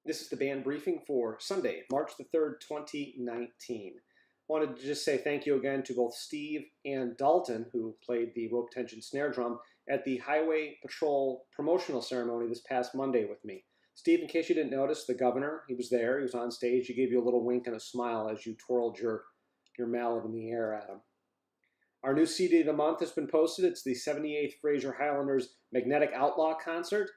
This is the band briefing for Sunday, March the 3rd, 2019. Wanted to just say thank you again to both Steve and Dalton, who played the rope tension snare drum at the Highway Patrol promotional ceremony this past Monday with me. Steve, in case you didn't notice, the governor, he was there, he was on stage, he gave you a little wink and a smile as you twirled your mallet in the air at him. Our new CD of the month has been posted. It's the 78th Fraser Highlanders Magnetic Outlaw Concert.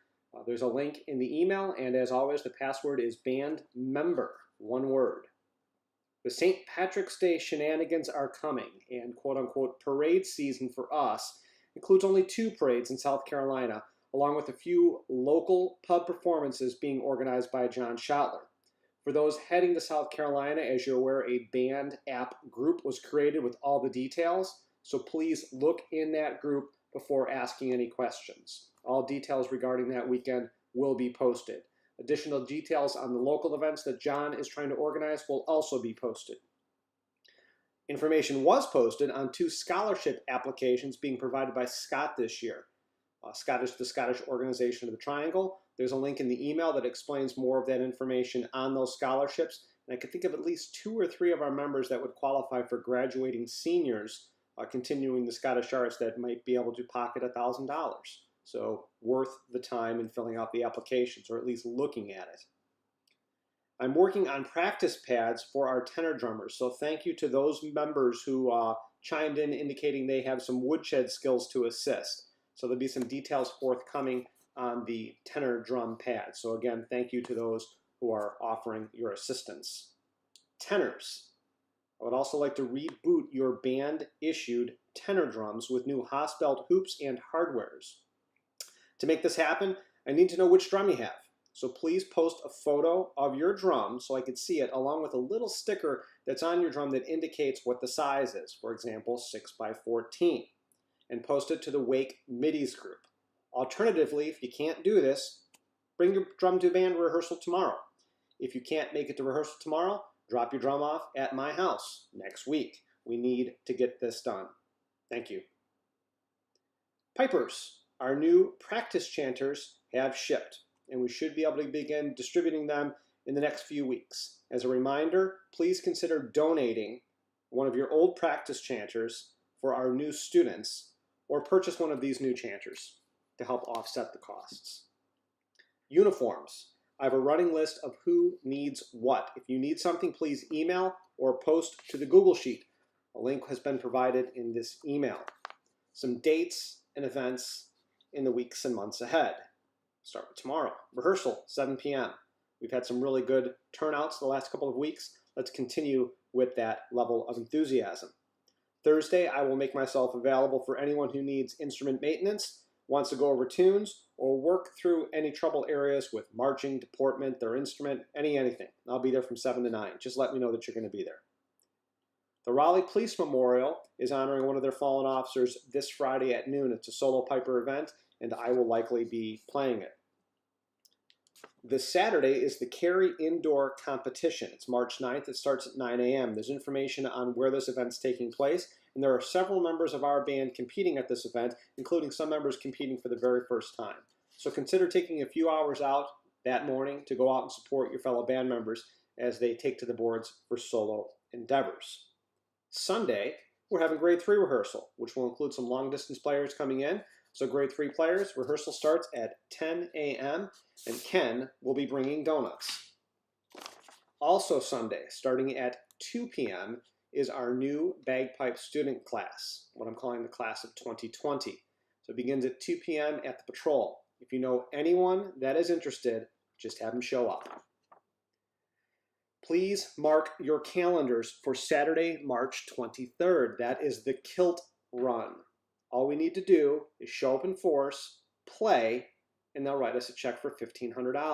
There's a link in the email, and as always, the password is band member, one word. The St. Patrick's Day Shenanigans are coming, and quote-unquote parade season for us includes only 2 parades in South Carolina, along with a few local pub performances being organized by John Schodtler. For those heading to South Carolina, as you're aware, a band app group was created with all the details, so please look in that group before asking any questions. All details regarding that weekend will be posted. Additional details on the local events that John is trying to organize will also be posted. Information was posted on 2 scholarship applications being provided by Scott this year. The Scottish Organization of the Triangle. There's a link in the email that explains more of that information on those scholarships. And I could think of at least 2 or 3 of our members that would qualify for graduating seniors continuing the Scottish Arts that might be able to pocket $1,000. So worth the time in filling out the applications, or at least looking at it. I'm working on practice pads for our tenor drummers, so thank you to those members who chimed in indicating they have some woodshed skills to assist. So there'll be some details forthcoming on the tenor drum pad. So again, thank you to those who are offering your assistance. Tenors. I would also like to reboot your band-issued tenor drums with new Hosbilt hoops and hardwares. To make this happen, I need to know which drum you have. So please post a photo of your drum so I can see it, along with a little sticker that's on your drum that indicates what the size is, for example, 6x14, and post it to the Wake Middies group. Alternatively, if you can't do this, bring your drum to band rehearsal tomorrow. If you can't make it to rehearsal tomorrow, drop your drum off at my house next week. We need to get this done. Thank you. Pipers. Our new practice chanters have shipped, and we should be able to begin distributing them in the next few weeks. As a reminder, please consider donating one of your old practice chanters for our new students, or purchase one of these new chanters to help offset the costs. Uniforms. I have a running list of who needs what. If you need something, please email or post to the Google Sheet. A link has been provided in this email. Some dates and events in the weeks and months ahead. Start with tomorrow. Rehearsal, 7 p.m. We've had some really good turnouts the last couple of weeks. Let's continue with that level of enthusiasm. Thursday, I will make myself available for anyone who needs instrument maintenance, wants to go over tunes, or work through any trouble areas with marching, deportment, their instrument, anything. I'll be there from 7 to 9. Just let me know that you're going to be there. The Raleigh Police Memorial is honoring one of their fallen officers this Friday at noon. It's a solo piper event, and I will likely be playing it. This Saturday is the Cary Indoor Competition. It's March 9th. It starts at 9 a.m. There's information on where this event's taking place, and there are several members of our band competing at this event, including some members competing for the very first time. So consider taking a few hours out that morning to go out and support your fellow band members as they take to the boards for solo endeavors. Sunday, we're having grade 3 rehearsal, which will include some long-distance players coming in. So grade 3 players, rehearsal starts at 10 a.m., and Ken will be bringing donuts. Also Sunday, starting at 2 p.m., is our new bagpipe student class, what I'm calling the class of 2020. So it begins at 2 p.m. at the Patrol. If you know anyone that is interested, just have them show up. Please mark your calendars for Saturday, March 23rd. That is the Kilt Run. All we need to do is show up in force, play, and they'll write us a check for $1,500.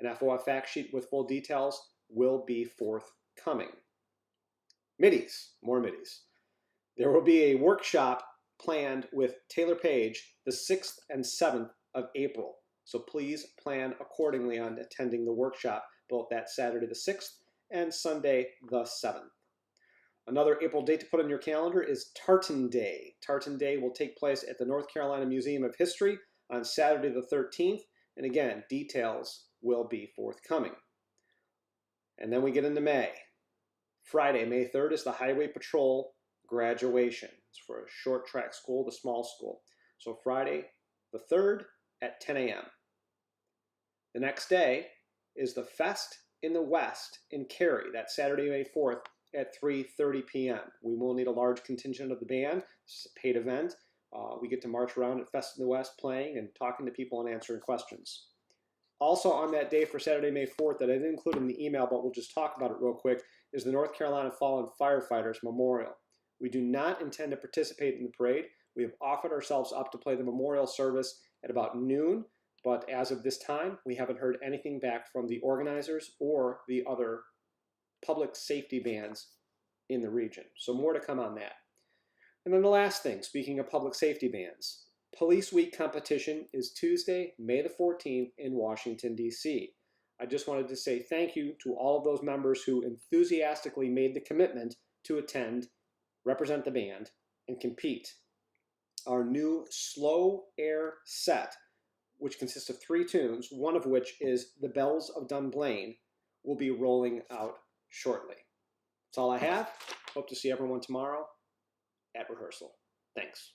An FOF fact sheet with full details will be forthcoming. Middies, more middies. There will be a workshop planned with Taylor Page the 6th and 7th of April. So please plan accordingly on attending the workshop, both that Saturday the 6th and Sunday the 7th. Another April date to put on your calendar is Tartan Day. Tartan Day will take place at the North Carolina Museum of History on Saturday the 13th. And again, details will be forthcoming. And then we get into May. Friday, May 3rd, is the Highway Patrol graduation. It's for a short track school, the small school. So Friday the 3rd at 10 a.m. The next day is the Fest in the West in Cary. That's Saturday, May 4th at 3:30 p.m. We will need a large contingent of the band. This is a paid event. We get to march around at Fest in the West playing and talking to people and answering questions. Also on that day for Saturday, May 4th, that I didn't include in the email, but we'll just talk about it real quick, is the North Carolina Fallen Firefighters Memorial. We do not intend to participate in the parade. We have offered ourselves up to play the memorial service at about noon, but as of this time, we haven't heard anything back from the organizers or the other public safety bands in the region. So more to come on that. And then the last thing, speaking of public safety bands, Police Week competition is Tuesday, May the 14th in Washington, D.C. I just wanted to say thank you to all of those members who enthusiastically made the commitment to attend, represent the band, and compete. Our new slow air set, which consists of 3 tunes, one of which is The Bells of Dunblane, will be rolling out shortly. That's all I have. Hope to see everyone tomorrow at rehearsal. Thanks.